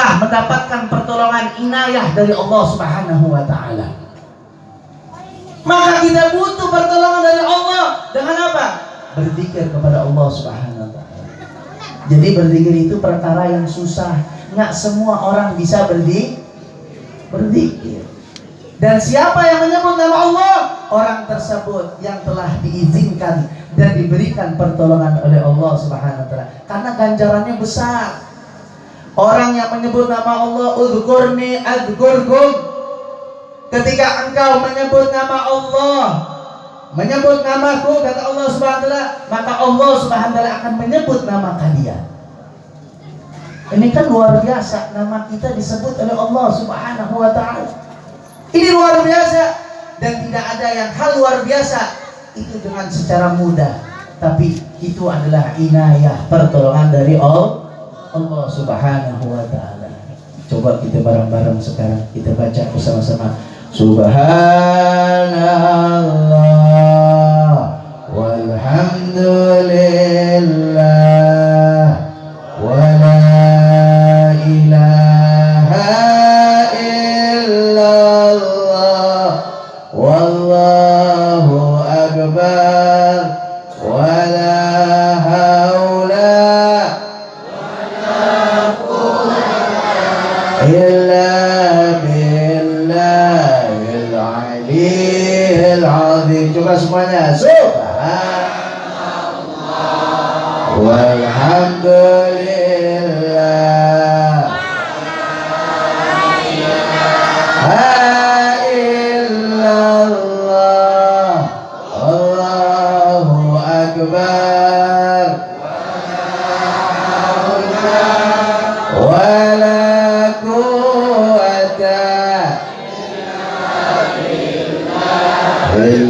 telah mendapatkan pertolongan inayah dari Allah Subhanahu wa taala. Maka kita butuh pertolongan dari Allah dengan apa? Berzikir kepada Allah Subhanahu wa taala. Jadi berzikir itu perkara yang susah. Nggak semua orang bisa berzikir. Dan siapa yang menyebut nama Allah? Orang tersebut yang telah diizinkan dan diberikan pertolongan oleh Allah Subhanahu wa taala. Karena ganjarannya besar. Orang yang menyebut nama Allah, "Udhkurni adzkurkum." Ketika engkau menyebut nama Allah, menyebut namaku, kata Allah Subhanahu wa taala, maka Allah Subhanahu wa taala akan menyebut nama kalian. Ini kan luar biasa, nama kita disebut oleh Allah Subhanahu wa taala. Ini luar biasa, dan tidak ada yang hal luar biasa itu dengan secara mudah, tapi itu adalah inayah, pertolongan dari Allah Subhanahu wa taala. Coba kita bareng-bareng sekarang kita baca bersama-sama. Subhanallah walhamdulillah wa la ilaha illallah wallahu akbar wa la haula illa billahil aliyyil azim. Coba semuanya. Subhanallah walhamdulillah la ilaha illallah Allahu akbar wala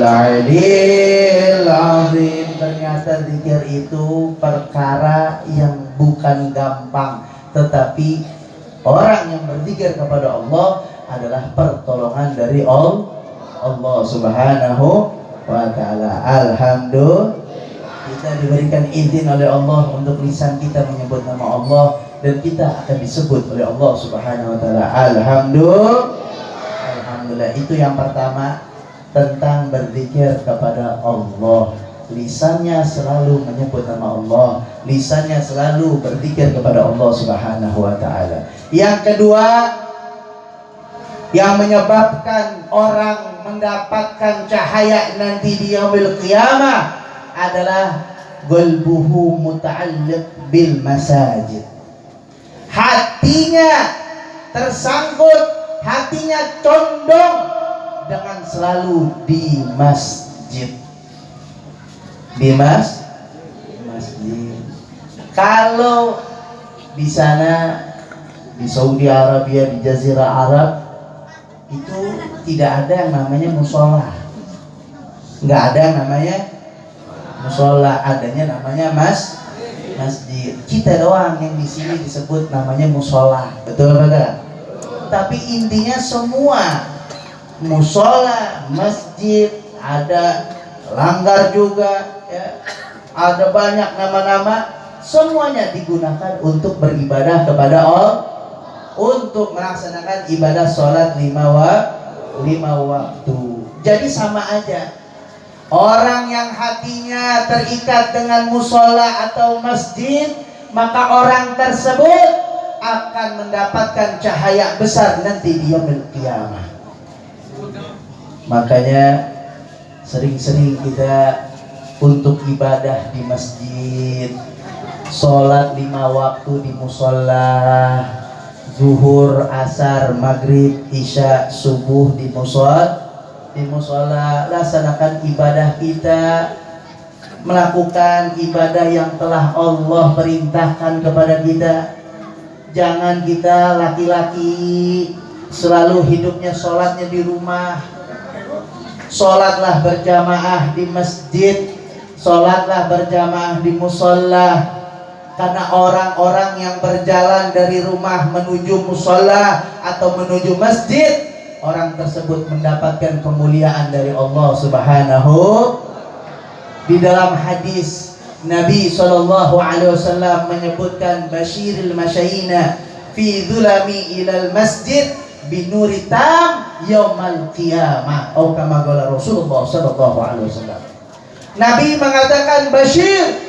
Al-Aliyil Azim. Ternyata zikir itu perkara yang bukan gampang, tetapi orang yang berzikir kepada Allah adalah pertolongan dari Allah Subhanahu wa taala. Alhamdulillah, kita diberikan izin oleh Allah untuk lisan kita menyebut nama Allah, dan kita akan disebut oleh Allah Subhanahu wa taala. Alhamdulillah, itu yang pertama tentang berzikir kepada Allah. Lisannya selalu menyebut nama Allah, lisannya selalu berzikir kepada Allah Subhanahu wa taala. Yang kedua, yang menyebabkan orang mendapatkan cahaya nanti di yaumil qiyamah adalah qalbuhu muta'alliq bil masajid. Hatinya tersangkut, hatinya condong dengan selalu di masjid. Di masjid. Kalau di sana, di Saudi Arabia, di Jazirah Arab, itu tidak ada yang namanya musola. Nggak ada yang namanya musola, adanya namanya masjid. Kita doang yang di sini disebut namanya musola. Betul betul. Tapi intinya semua musola, masjid, ada langgar juga, ya, ada banyak nama-nama, semuanya digunakan untuk beribadah kepada Allah, untuk melaksanakan ibadah sholat lima waktu. Jadi sama aja. Orang yang hatinya terikat dengan musola atau masjid, maka orang tersebut akan mendapatkan cahaya besar nanti di yaumil qiyamah. Makanya sering-sering kita untuk ibadah di masjid, sholat 5 waktu di musola, zuhur, asar, maghrib, isya, subuh di musola, laksanakan ibadah kita, melakukan ibadah yang telah Allah perintahkan kepada kita. Jangan kita laki-laki selalu hidupnya sholatnya di rumah. Sholatlah berjamaah di masjid, sholatlah berjamaah di musola. Karena orang-orang yang berjalan dari rumah menuju musola atau menuju masjid, orang tersebut mendapatkan kemuliaan dari Allah Subhanahu. Di dalam hadis Nabi SAW menyebutkan Bashiril Masyayina fi dzulami ilal masjid binuri tam yaumal qiyamah. Atau kama qala Rasulullah sallallahu alaihi wasallam. Nabi mengatakan Bashir.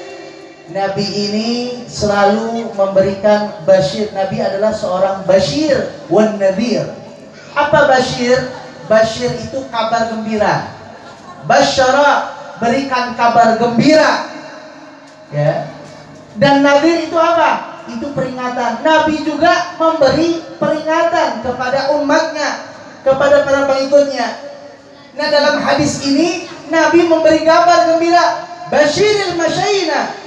Nabi ini selalu memberikan Bashir. Nabi adalah seorang Bashir wan nadhir. Apa Bashir? Bashir itu kabar gembira. Basyara, berikan kabar gembira. Ya. Dan nadhir itu apa? Itu peringatan. Nabi juga memberi peringatan kepada umatnya, kepada para pengikutnya. Nah, dalam hadis ini Nabi memberi kabar gembira, basyiril masyayina.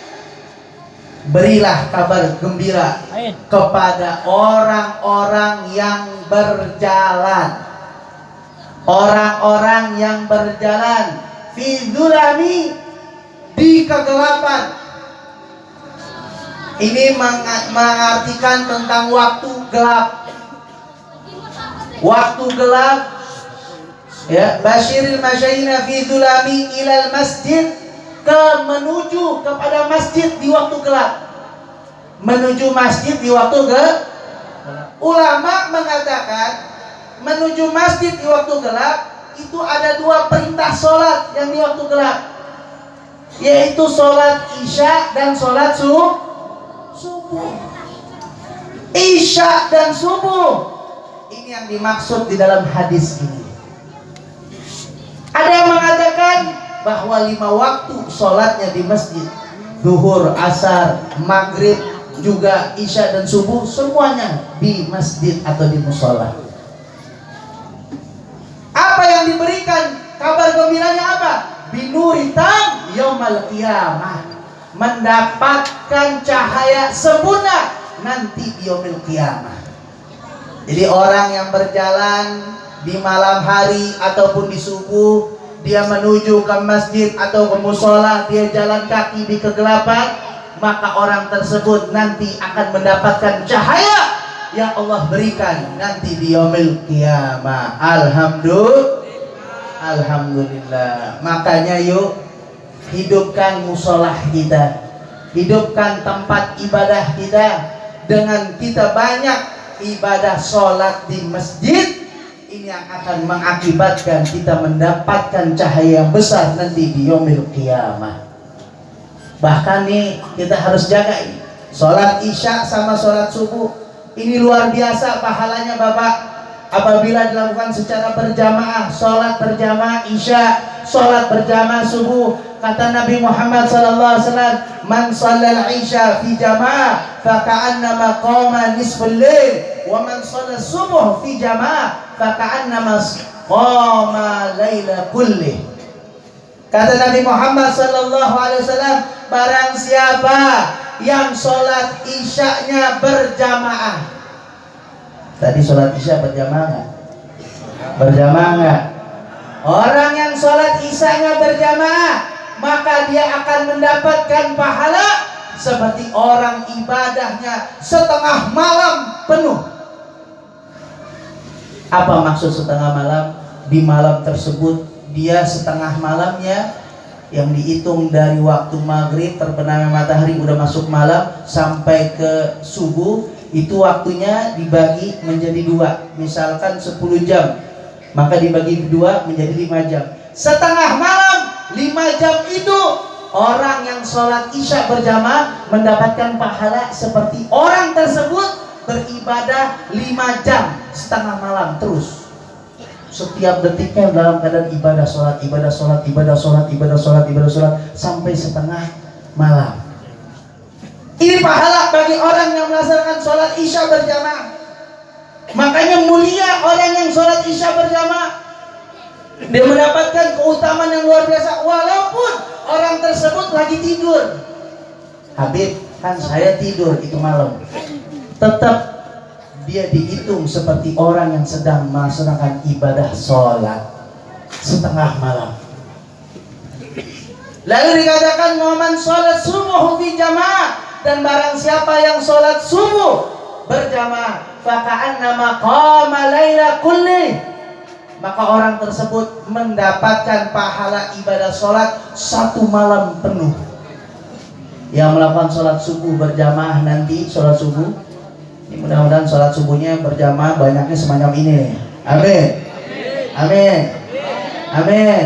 Berilah kabar gembira kepada orang-orang yang berjalan. Orang-orang yang berjalan fi dzulami, di kegelapan. Ini mengartikan tentang waktu gelap. Waktu gelap. Ya, basyiril masyayina fi dzulami ilal masjid, menuju kepada masjid di waktu gelap. Menuju masjid di waktu gelap. Ulama mengatakan menuju masjid di waktu gelap itu ada dua perintah sholat yang di waktu gelap, yaitu sholat isya dan sholat subuh. Isya dan subuh, ini yang dimaksud di dalam hadis ini. Ada yang mengatakan bahwa 5 waktu sholatnya di masjid, zuhur, asar, maghrib, juga isya dan subuh, semuanya di masjid atau di musola. Apa yang diberikan kabar gembiranya apa? Binuritam yaumal qiyamah, mendapatkan cahaya sempurna nanti di yaumil qiyamah. Jadi orang yang berjalan di malam hari ataupun di subuh, dia menuju ke masjid atau ke musola, dia jalan kaki di kegelapan, maka orang tersebut nanti akan mendapatkan cahaya yang Allah berikan nanti di yaumil qiyamah. Alhamdulillah. Makanya yuk hidupkan musolah kita, hidupkan tempat ibadah kita. Dengan kita banyak ibadah sholat di masjid, ini yang akan mengakibatkan kita mendapatkan cahaya yang besar nanti di yaumil qiyamah. Bahkan nih kita harus jaga ini, sholat isya sama sholat subuh. Ini luar biasa pahalanya Bapak, apabila dilakukan secara berjamaah. Sholat berjamaah isya, sholat berjamaah subuh. Kata Nabi Muhammad SAW, man shallal isya fi jamaah faka'annama qama nisful lail, wa man shallal subuh fi jamaah faka'annama qama laila kullih. Kata Nabi Muhammad SAW, barang siapa yang sholat isyanya berjamaah. Tadi sholat isya berjamaah nggak? Berjamaah nggak? Orang yang sholat isyanya berjamaah, maka dia akan mendapatkan pahala seperti orang ibadahnya setengah malam penuh. Apa maksud setengah malam? Di malam tersebut dia setengah malamnya yang dihitung dari waktu maghrib terbenamnya matahari udah masuk malam sampai ke subuh, itu waktunya dibagi menjadi 2. Misalkan 10 jam, maka dibagi 2 menjadi 5 jam. Setengah malam 5 jam itu orang yang sholat isya berjamaah mendapatkan pahala seperti orang tersebut beribadah 5 jam setengah malam terus. Setiap detiknya dalam keadaan ibadah sholat, ibadah sholat, ibadah sholat, ibadah sholat, ibadah sholat sampai setengah malam. Ini pahala bagi orang yang melaksanakan sholat isya berjamaah. Makanya mulia orang yang sholat isya berjamaah. Dia mendapatkan keutamaan yang luar biasa walaupun orang tersebut lagi tidur. Habib, kan saya tidur itu malam. Tetap dia dihitung seperti orang yang sedang melaksanakan ibadah sholat setengah malam. Lalu dikatakan momen sholat subuh fi jamaah, dan barang siapa yang sholat subuh berjamaah faka'annama qama laila kulli, maka orang tersebut mendapatkan pahala ibadah sholat 1 malam penuh. Yang melakukan sholat subuh berjamaah nanti sholat subuh Ini mudah-mudahan sholat subuhnya berjamaah banyaknya semacam ini nih. Amin. Amin. Amin.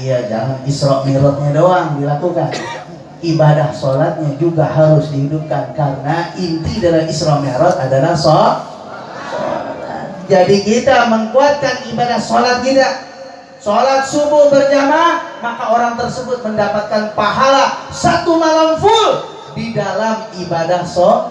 Iya, jangan Isra Mi'rajnya doang dilakukan. Ibadah sholatnya juga harus dihidupkan, karena inti dari Isra Mi'raj adalah sholat. Jadi kita menguatkan ibadah sholat kita. Sholat subuh berjamaah, maka orang tersebut mendapatkan pahala 1 malam full di dalam ibadah sholat.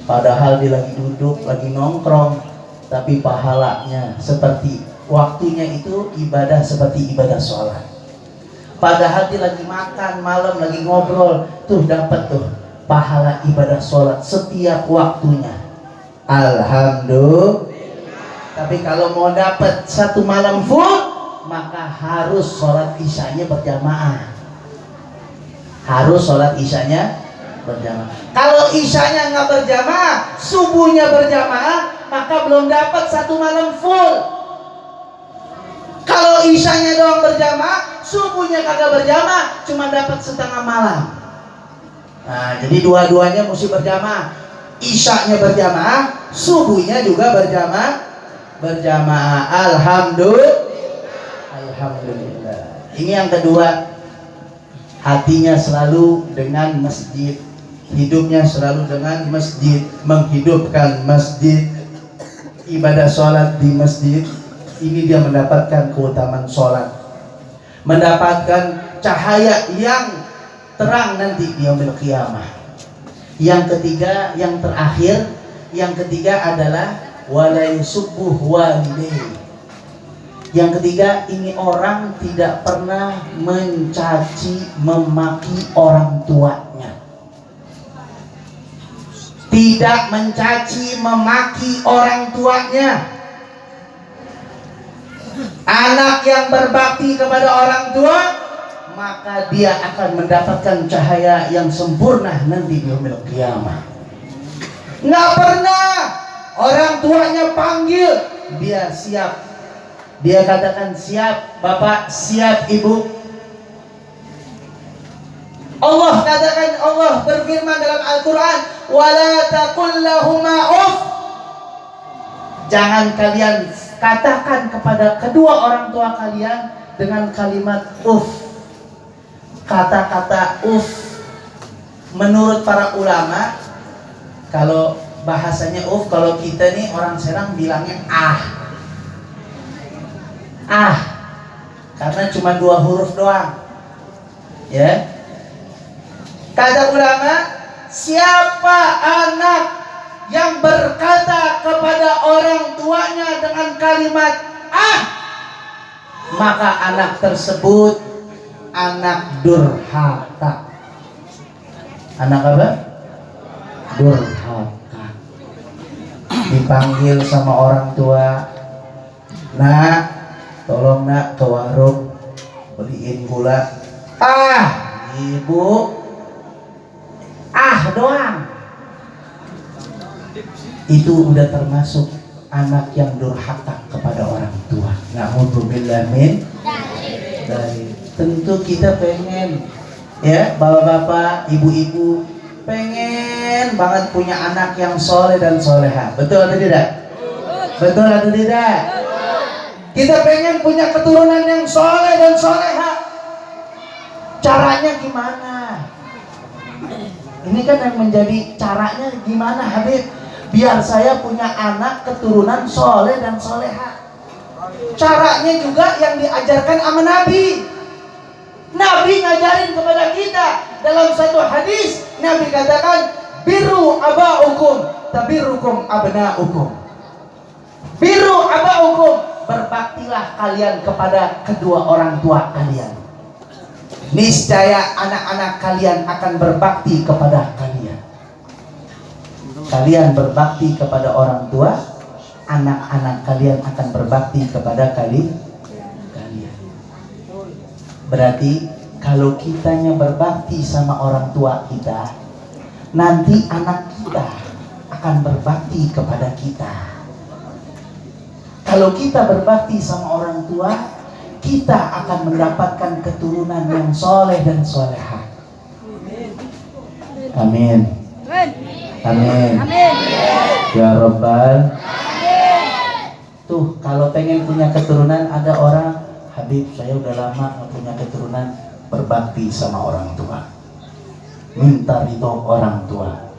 Padahal dia lagi duduk, lagi nongkrong, tapi pahalanya seperti waktunya itu ibadah seperti ibadah sholat. Padahal dia lagi makan malam, lagi ngobrol, tuh dapat tuh pahala ibadah sholat setiap waktunya. Alhamdulillah. Tapi kalau mau dapat 1 malam full, maka harus sholat isyanya berjamaah. Harus sholat isyanya berjamaah. Kalau isyanya nggak berjamaah, subuhnya berjamaah, maka belum dapat 1 malam full. Kalau isyanya doang berjamaah, subuhnya kagak berjamaah, cuma dapat setengah malam. Nah, jadi dua-duanya mesti berjamaah. Isyanya berjamaah, subuhnya juga berjamaah. Alhamdulillah. Alhamdulillah. Ini yang kedua, hatinya selalu dengan masjid, hidupnya selalu dengan masjid, menghidupkan masjid, ibadah sholat di masjid. Ini dia mendapatkan keutamaan sholat, mendapatkan cahaya yang terang nanti di yaumil qiyamah. Yang ketiga, yang terakhir, yang ketiga adalah wala yusubbuh walidayhi. Yang ketiga, ini orang tidak pernah mencaci memaki orang tuanya. Tidak mencaci memaki orang tuanya. Anak yang berbakti kepada orang tua, maka dia akan mendapatkan cahaya yang sempurna nanti di yaumil qiyamah. Nggak pernah orang tuanya panggil, dia siap. Dia katakan siap bapak, siap ibu. Allah katakan, Allah berfirman dalam Al-Quran, wala taqul lahuma uff. Jangan kalian katakan kepada kedua orang tua kalian dengan kalimat uff. Kata-kata uff, menurut para ulama, kalau bahasanya uff, kalau kita nih orang Serang bilangnya karena cuma 2 huruf doang, ya. Kata ulama, siapa anak yang berkata kepada orang tuanya dengan kalimat maka anak tersebut anak durhaka. Anak apa? Durhaka. Dipanggil sama orang tua, nak, tolong nak ke warung beliin gula. Ibu, doang. Itu udah termasuk anak yang durhaka kepada orang tua. Na'udzubillah min dari. Tentu kita pengen, ya, bapak-bapak, ibu-ibu, pengen banget punya anak yang soleh dan soleha. Betul atau tidak? Betul atau tidak? Kita pengen punya keturunan yang soleh dan soleha. Caranya gimana? Ini kan yang menjadi caranya gimana, Habib? Biar saya punya anak keturunan soleh dan soleha. Caranya juga yang diajarkan sama Nabi. Nabi ngajarin kepada kita dalam satu hadis. Nabi katakan, biru abaukum tabirukum abnaukum. Biru abaukum, berbaktilah kalian kepada kedua orang tua kalian. Niscaya anak-anak kalian akan berbakti kepada kalian. Kalian berbakti kepada orang tua, anak-anak kalian akan berbakti kepada kalian. Berarti kalau kitanya berbakti sama orang tua kita, nanti anak kita akan berbakti kepada kita. Kalau kita berbakti sama orang tua, kita akan mendapatkan keturunan yang soleh dan soleha. Amin. Amin. Ya Rabbal. Tuh, kalau pengen punya keturunan, ada orang, Habib, saya udah lama nggak punya keturunan, berbakti sama orang tua. Minta ridho orang tua.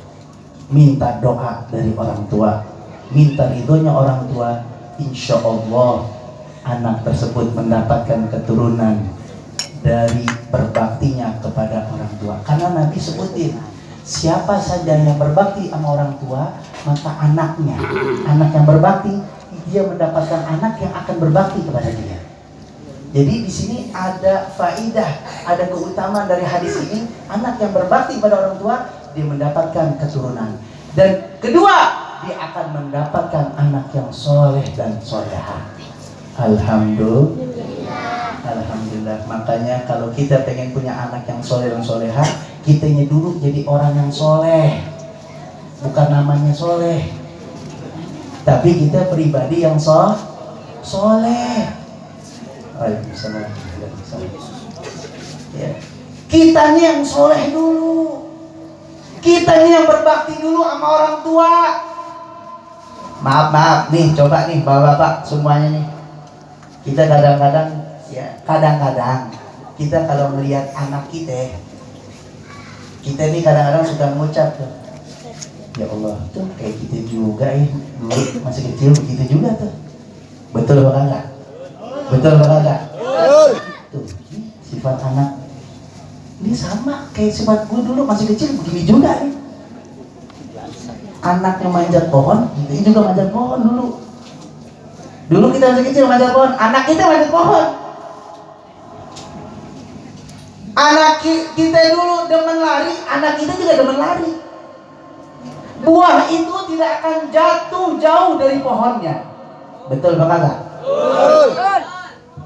Minta doa dari orang tua. Minta ridhonya orang tua. Insya Allah anak tersebut mendapatkan keturunan dari berbaktinya kepada orang tua. Karena Nabi sebutin, siapa saja yang berbakti sama orang tua, maka anaknya, anak yang berbakti, dia mendapatkan anak yang akan berbakti kepada dia. Jadi di sini ada faidah, ada keutamaan dari hadis ini. Anak yang berbakti pada orang tua, dia mendapatkan keturunan. Dan kedua, dia akan mendapatkan anak yang soleh dan solehah. Alhamdulillah. Makanya kalau kita pengen punya anak yang soleh dan solehah, kitanya dulu jadi orang yang soleh. Bukan namanya soleh, tapi kita pribadi yang soleh. Ya. Kita nih yang soleh dulu. Kita nih yang berbakti dulu sama orang tua. Maaf nih, coba nih bapak-bapak semuanya nih. Kita kadang-kadang kita kalau melihat anak kita nih kadang-kadang suka mengucap tuh, ya Allah, tuh kayak kita juga ya, dulu masih kecil begitu juga tuh. Betul apa enggak? Betul apa enggak? Tuh, sifat anak ini sama kayak sifat gue dulu masih kecil begini juga nih. Anak yang manjat pohon, ini juga manjat pohon dulu. Dulu kita masih kecil manjat pohon, anak kita manjat pohon. Anak kita dulu demen lari, anak kita juga demen lari. Buah itu tidak akan jatuh jauh dari pohonnya. Betul apa enggak? Betul.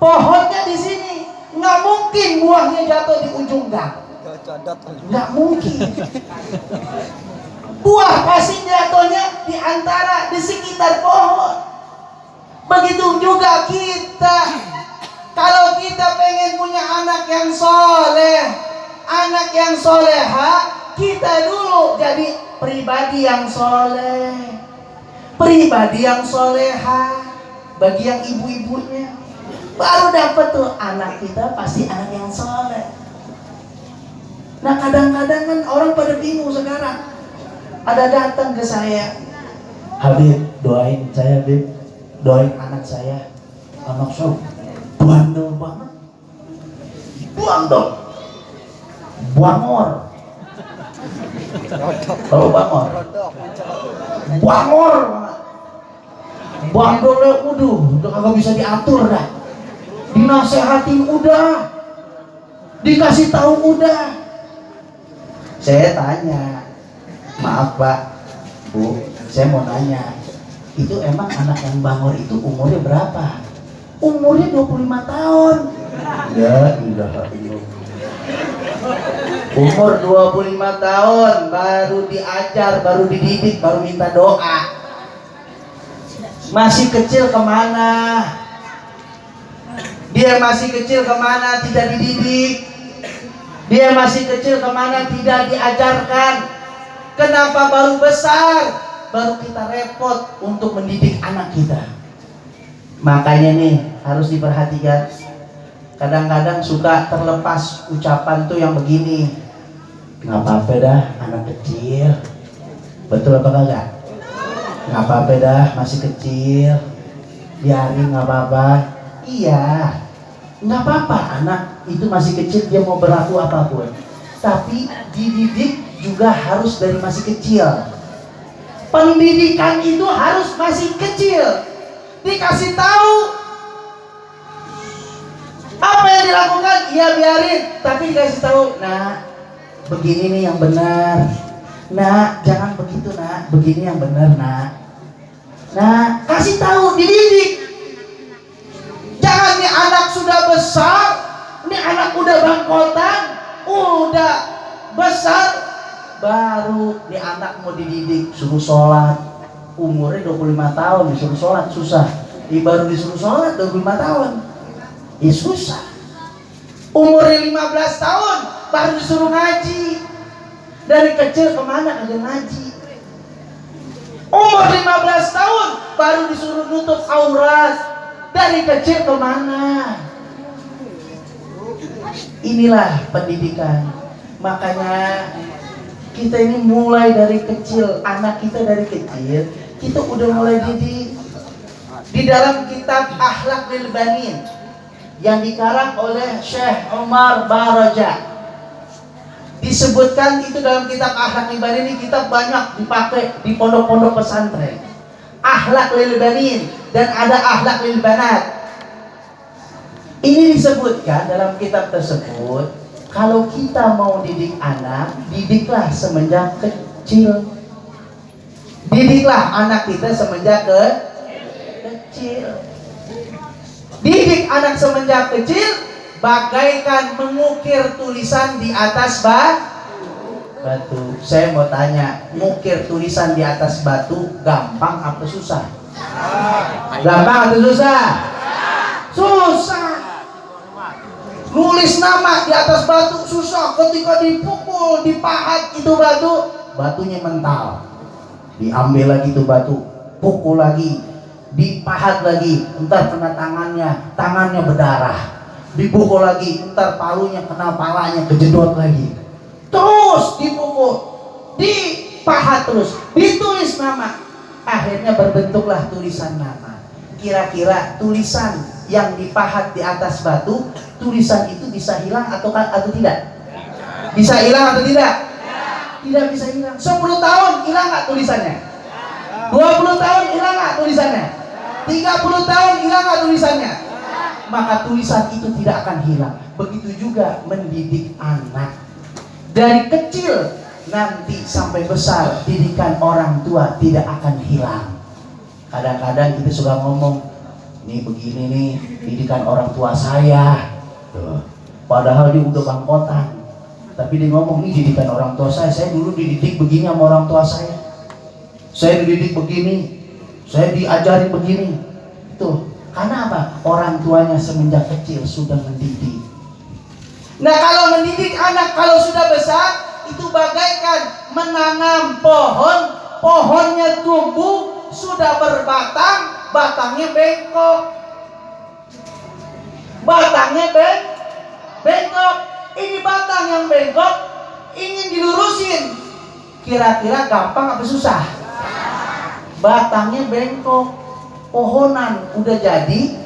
Pohonnya di sini, nggak mungkin buahnya jatuh di ujung gang. Nggak mungkin. Buah pasti jatuhnya di sekitar pohon. Begitu juga kita. Kalau kita pengen punya anak yang soleh, anak yang soleha, kita dulu jadi pribadi yang soleh, pribadi yang soleha. Bagi yang ibu-ibunya, baru dapat tuh anak kita pasti anak yang soleh. Nah kadang-kadang kan orang pada bingung sekarang. Ada datang ke saya, Habib doain saya, Habib doain anak saya. Anak saya bandel banget, bandel, bangor. Tahu bangor? Bangor banget. Bandelnya udah kagak bisa diatur dah. Dinasehatin udah, dikasih tahu udah. Saya tanya, maaf Pak, Bu, saya mau nanya, itu emang anak yang bangor itu umurnya berapa? Umurnya 25 tahun. Ya ilaha illallah. Umur 25 tahun baru diajar, baru dididik, baru minta doa. Masih kecil kemana? Dia masih kecil kemana tidak dididik? Dia masih kecil kemana tidak diajarkan? Kenapa baru besar baru kita repot untuk mendidik anak kita? Makanya nih harus diperhatikan. Kadang-kadang suka terlepas ucapan tuh yang begini, nggak apa-apa dah anak kecil. Betul apa kagak? Nggak apa-apa dah masih kecil, biarin nggak apa-apa. Iya, nggak apa-apa anak itu masih kecil, dia mau berlaku apapun. Tapi dididik juga harus dari masih kecil. Pendidikan itu harus masih kecil. Dikasih tahu apa yang dilakukan, ya biarin. Tapi dikasih tahu, nah begini nih yang benar. Nah jangan begitu nak, begini yang benar nak. Nah kasih tahu, dididik. Jangan nih anak sudah besar, nih anak udah bangkotan, udah besar, baru nih anak mau dididik, suruh sholat. Umurnya 25 tahun disuruh sholat susah. Baru disuruh sholat 25 tahun, susah. Umurnya 15 tahun baru disuruh ngaji. Dari kecil kemana kagak ngaji. Umur 15 tahun baru disuruh nutup aurat. Dari kecil kemana? Inilah pendidikan. Makanya kita ini mulai dari kecil, anak kita dari kecil, kita udah mulai didik. Di dalam kitab Akhlak lil Banin yang dikarang oleh Syekh Umar Baraja, disebutkan itu dalam kitab Akhlak lil Banin. Ini kitab banyak dipakai di pondok-pondok pesantren. Akhlak lil Banin dan ada Akhlak lil Banat. Ini disebutkan dalam kitab tersebut, kalau kita mau didik anak, didiklah semenjak kecil. Didiklah anak kita semenjak kecil. Didik anak semenjak kecil bagaikan mengukir tulisan di atas batu. Saya mau tanya, mengukir tulisan di atas batu gampang apa susah? Gampang atau susah? Susah. Nulis nama di atas batu susah. Ketika dipukul, dipahat itu batu, batunya mental. Diambil lagi itu batu, pukul lagi, dipahat lagi, entar kena tangannya berdarah. Dipukul lagi, entar palunya kena palanya, kejedot lagi. Terus dipukul, dipahat terus, ditulis nama. Akhirnya berbentuklah tulisan nama. Kira-kira tulisan yang dipahat di atas batu, tulisan itu bisa hilang atau tidak? Bisa hilang atau tidak? Tidak bisa hilang. 10 tahun hilang nggak tulisannya? 20 tahun hilang nggak tulisannya? 30 tahun hilang nggak tulisannya? Maka tulisan itu tidak akan hilang. Begitu juga mendidik anak. Dari kecil nanti sampai besar, didikan orang tua tidak akan hilang. Kadang-kadang kita suka ngomong, ini begini nih, didikan orang tua saya. Tuh. Padahal dia udah bangkotan. Tapi dia ngomong, ini didikan orang tua saya dulu dididik begini sama orang tua saya. Saya dididik begini, saya diajari begini. Tuh, karena apa? Orang tuanya semenjak kecil sudah mendidik. Nah, kalau mendidik anak kalau sudah besar, itu bagaikan menanam pohon. Pohonnya tumbuh, sudah berbatang, batangnya bengkok. Batangnya bengkok. Ini batang yang bengkok ingin dilurusin. Kira-kira gampang apa susah? Batangnya bengkok. Pohonan udah jadi,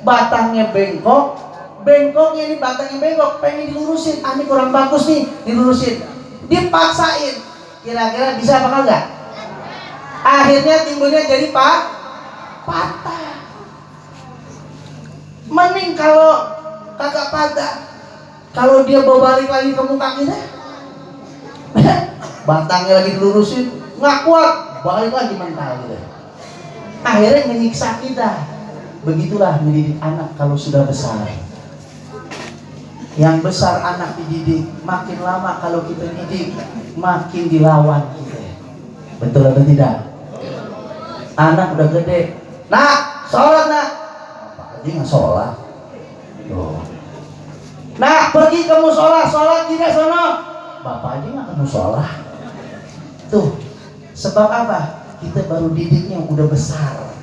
batangnya bengkok. Bengkoknya ini batangnya bengkok, pengen dilurusin. Ah, ini kurang bagus nih, dilurusin. Dipaksain. Kira-kira bisa apa enggak? Akhirnya timbulnya jadi patah. Mending kalau kagak patah, kalau dia bawa balik lagi ke muka kita, batangnya lagi dilurusin, nggak kuat, balik lagi mental gitu. Akhirnya menyiksa kita. Begitulah mendidik anak kalau sudah besar. Yang besar anak dididik, makin lama kalau kita didik, makin dilawan kita. Betul atau tidak? Anak udah gede, nak, sholat nak. Apa aja nggak sholat? Loh. Nak, pergi kamu sholat tidak sono. Bapak aja nggak kamu sholat. Tuh, sebab apa? Kita baru didiknya udah besar.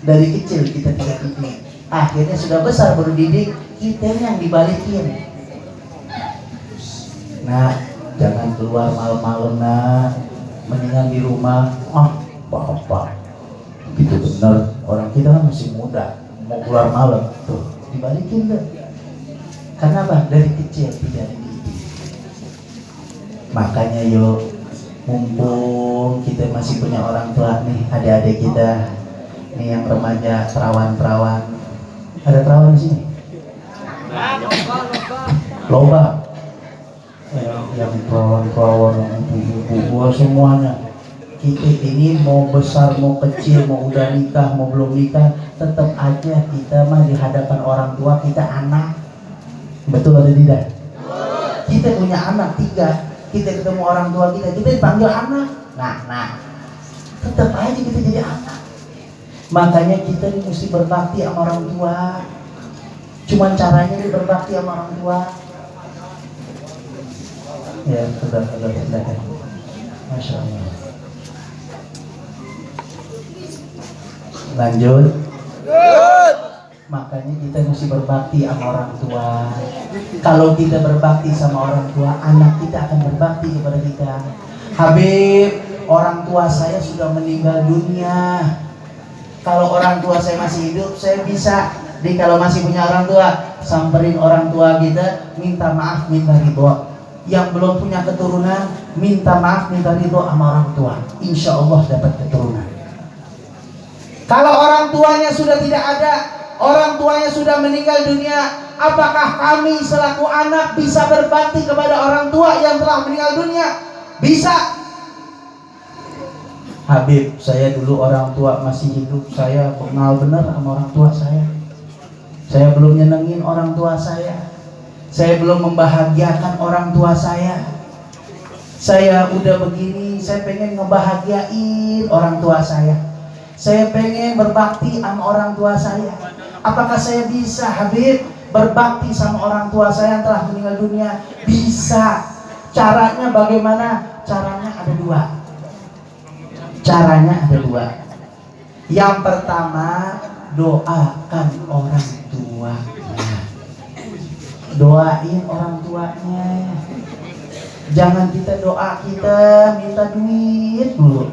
Dari kecil kita tidak didik. Akhirnya sudah besar baru didik, kita yang dibalikin. Nah, jangan keluar malam-malam nak. Mendingan di rumah. Bapak, gitu bener. Orang kita kan masih muda, mau keluar malam. Tuh, dibalikin tuh. Karena apa? Dari kecil tidak dididik. Makanya yuk, mumpung kita masih punya orang tua nih, adik-adik kita nih yang remaja, perawan-perawan. Ada perawan di sini? Loba. Yang perawan-perawan, yang ibu-ibu semuanya. Kita ini mau besar, mau kecil, mau udah nikah, mau belum nikah, tetap aja kita mah di hadapan orang tua kita anak. Betul atau tidak? Kita punya anak 3, kita ketemu orang tua kita dipanggil anak. Nah, tetap aja kita jadi anak. Makanya kita ini mesti berbakti sama orang tua. Cuman caranya ini berbakti sama orang tua. Ya, sudah. Masya Allah. Lanjut. Makanya kita mesti berbakti sama orang tua. Kalau kita berbakti sama orang tua, anak kita akan berbakti kepada kita. Habib, orang tua saya sudah meninggal dunia. Kalau orang tua saya masih hidup, saya bisa. Kalau masih punya orang tua, samperin orang tua kita, minta maaf, minta ridho. Yang belum punya keturunan, minta maaf, minta ridho sama orang tua. Insya Allah dapat keturunan. Kalau orang tuanya sudah tidak ada, orang tuanya sudah meninggal dunia, apakah kami selaku anak bisa berbakti kepada orang tua yang telah meninggal dunia? Bisa. Habib, saya dulu orang tua masih hidup, saya kenal benar sama orang tua saya. Saya belum nyenengin orang tua saya. Saya belum membahagiakan orang tua saya. Saya udah begini, saya pengen ngebahagiain orang tua saya. Saya pengen berbakti sama orang tua saya. Apakah saya bisa, Habib, berbakti sama orang tua saya yang telah meninggal dunia? Bisa. Caranya bagaimana? Caranya ada dua. Yang pertama, doakan orang tuanya. Doain orang tuanya. Jangan kita doa kita minta duit dulu.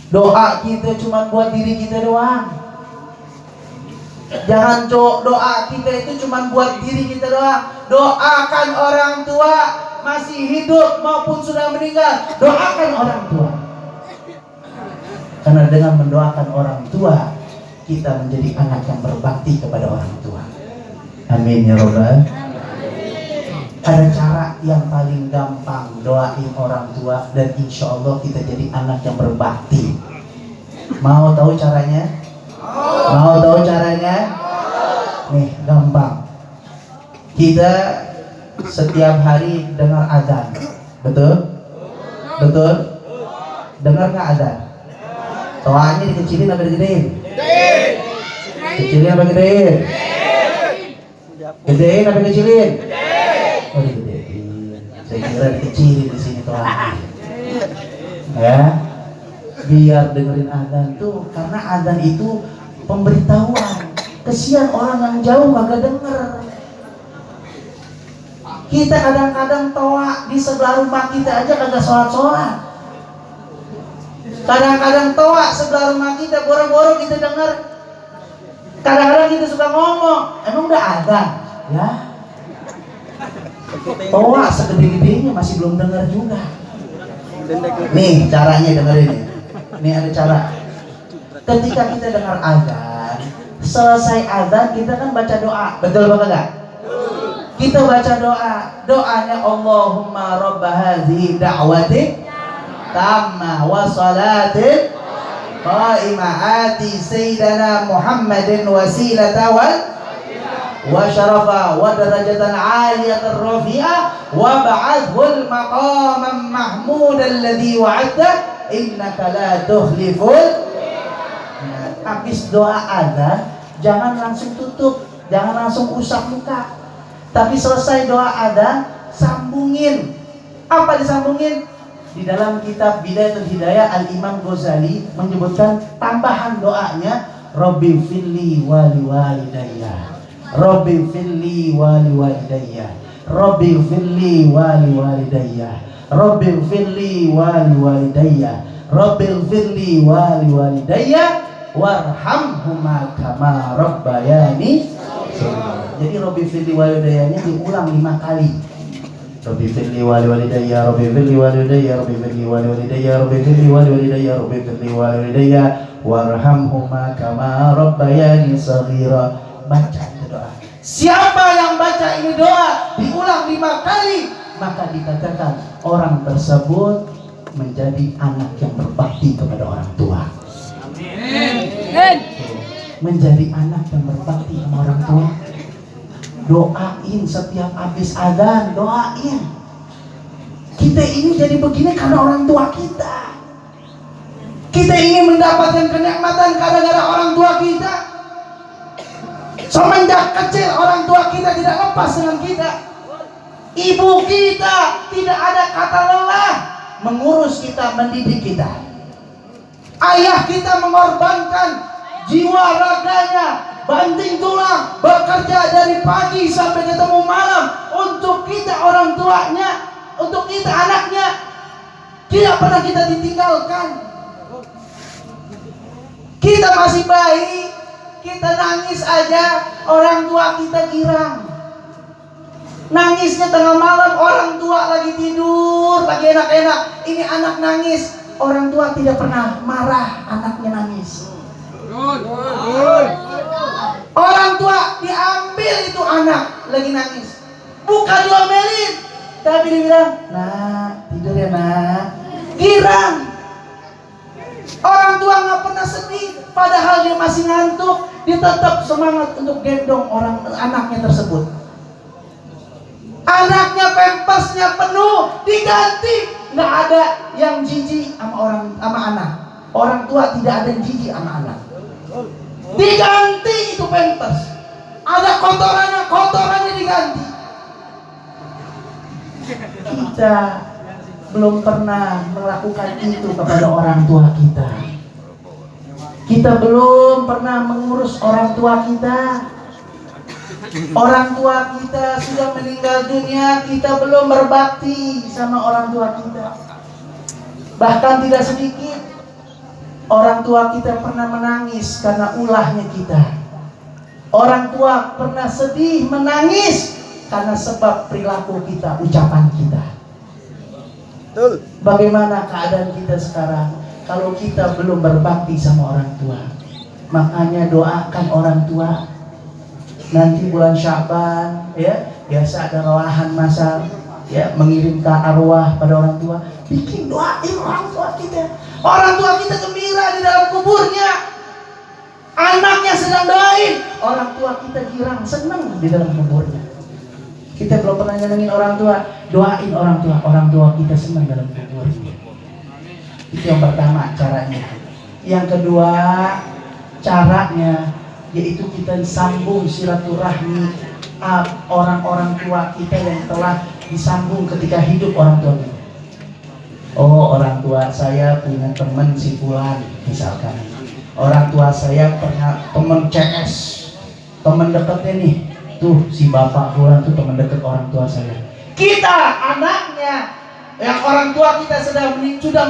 Doa kita cuma buat diri kita doang. Jangan doa kita itu cuma buat diri kita doang. Doakan orang tua masih hidup maupun sudah meninggal. Doakan orang tua. Karena dengan mendoakan orang tua, kita menjadi anak yang berbakti kepada orang tua. Amin ya Rabbal. Ada cara yang paling gampang, doain orang tua dan insya Allah kita jadi anak yang berbakti. Mau tahu caranya? Mau tahu caranya? Nih, gampang. Kita setiap hari dengar azan. Betul? Betul? Dengar nggak azan? Toanya dikecilin apa digedein? Kecilin apa gedein? Gedein apa kecilin? Oh, digedein. Saya kira dikecilin di sini toanya. Ya. Biar dengerin azan tuh, karena azan itu pemberitahuan. Kesian orang yang jauh kagak denger. Kita kadang-kadang toa di sebelah rumah kita aja kagak sholat. Kadang-kadang toa sebelah rumah kita, boro-boro kita denger. Kadang-kadang kita suka ngomong, emang udah azan? Ya. Toa segede-gedenya masih belum denger juga. Nih caranya dengerin nih. Ini ada cara. Ketika kita dengar azan, selesai azan kita kan baca doa. Betul apa enggak? Kita baca doa. Doanya Allahumma rabb hadhihi da'wati tamma wa salati qa'imah ati sayyidina Muhammadin wasilata wa syarafa wa darajatan 'aliyatan rafi'ah wa ba'athul maqaman mahmudan alladhi wa'adta innaka la tukhliful. Nah, habis doa azan jangan langsung tutup, jangan langsung usap muka. Tapi selesai doa azan sambungin. Apa disambungin? Di dalam kitab Bidayatul Hidayah Al-Imam Ghazali menyebutkan tambahan doanya Rabbi filli wali walidayya. Rabbi filli wali walidayya. Rabbi filli wali walidayya. Rabbi firli wali walidayya. Rabbi firli wali walidayya warhamhuma kama rabbayani. Jadi Rabbi firli walidayanya diulang 5 kali. Rabbi firli wali walidayya, Rabbi firli walidayya, Rabbi firli wali walidayya, Rabbi firli wali walidayya, Rabbi firli wali walidayya warhamhuma kama rabbayani shaghira. Baca itu doa. Siapa yang baca ini doa diulang 5 kali, maka dikatakan orang tersebut menjadi anak yang berbakti kepada orang tua. Amin. Menjadi anak yang berbakti sama orang tua. Doain setiap habis azan, doain. Kita ini jadi begini karena orang tua kita. Kita ingin mendapatkan kenikmatan gara-gara orang tua kita. Semenjak kecil orang tua kita tidak lepas dengan kita. Ibu kita tidak ada kata lelah mengurus kita, mendidik kita. Ayah kita mengorbankan jiwa raganya, banting tulang, bekerja dari pagi sampai ketemu malam untuk kita orang tuanya, untuk kita anaknya. Tidak pernah kita ditinggalkan. Kita masih bayi, kita nangis aja, orang tua kita girang. Nangisnya tengah malam, orang tua lagi tidur, lagi enak-enak. Ini anak nangis, orang tua tidak pernah marah anaknya nangis. Orang tua diambil itu anak lagi nangis, bukan diomelin, tapi dia bilang, "Nak, tidur ya nak." Girang. Orang tua nggak pernah sedih, padahal dia masih ngantuk, dia tetap semangat untuk gendong anaknya tersebut. Anaknya pampasnya penuh, diganti, nggak ada yang jijik sama anak. Orang tua tidak ada yang jijik sama anak. Diganti itu pampers, ada kotorannya diganti. Kita belum pernah melakukan itu kepada orang tua kita. Kita belum pernah mengurus orang tua kita. Orang tua kita sudah meninggal dunia, kita belum berbakti sama orang tua kita. Bahkan tidak sedikit orang tua kita pernah menangis karena ulahnya kita. Orang tua pernah sedih menangis karena sebab perilaku kita, ucapan kita. Bagaimana keadaan kita sekarang kalau kita belum berbakti sama orang tua? Makanya doakan orang tua. Nanti bulan Sya'ban, ya, biasa ada relahan masal, ya, mengirimkan arwah pada orang tua. Bikin doain orang tua kita. Orang tua kita gembira di dalam kuburnya. Anaknya sedang doain, orang tua kita girang, senang di dalam kuburnya. Kita belum pernah nyenengin orang tua, doain orang tua kita senang dalam kuburnya. Itu yang pertama caranya. Yang kedua caranya yaitu kita sambung silaturahmi orang-orang tua kita yang telah disambung ketika hidup orang tua kita. Oh, orang tua saya punya teman si fulan misalkan. Orang tua saya pernah teman CS, teman dekatnya nih. Tuh si bapak fulan tuh teman dekat orang tua saya. Kita anaknya yang orang tua kita sudah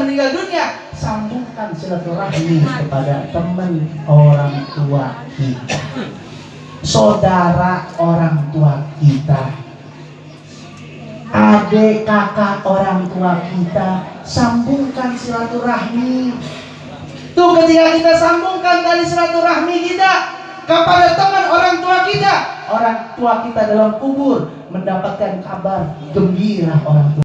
meninggal dunia, sambungkan silaturahmi kepada teman orang tua kita, saudara orang tua kita, adik kakak orang tua kita, sambungkan silaturahmi. Tuh ketika kita sambungkan tali silaturahmi kita kepada teman orang tua kita dalam kubur mendapatkan kabar gembira orang tua.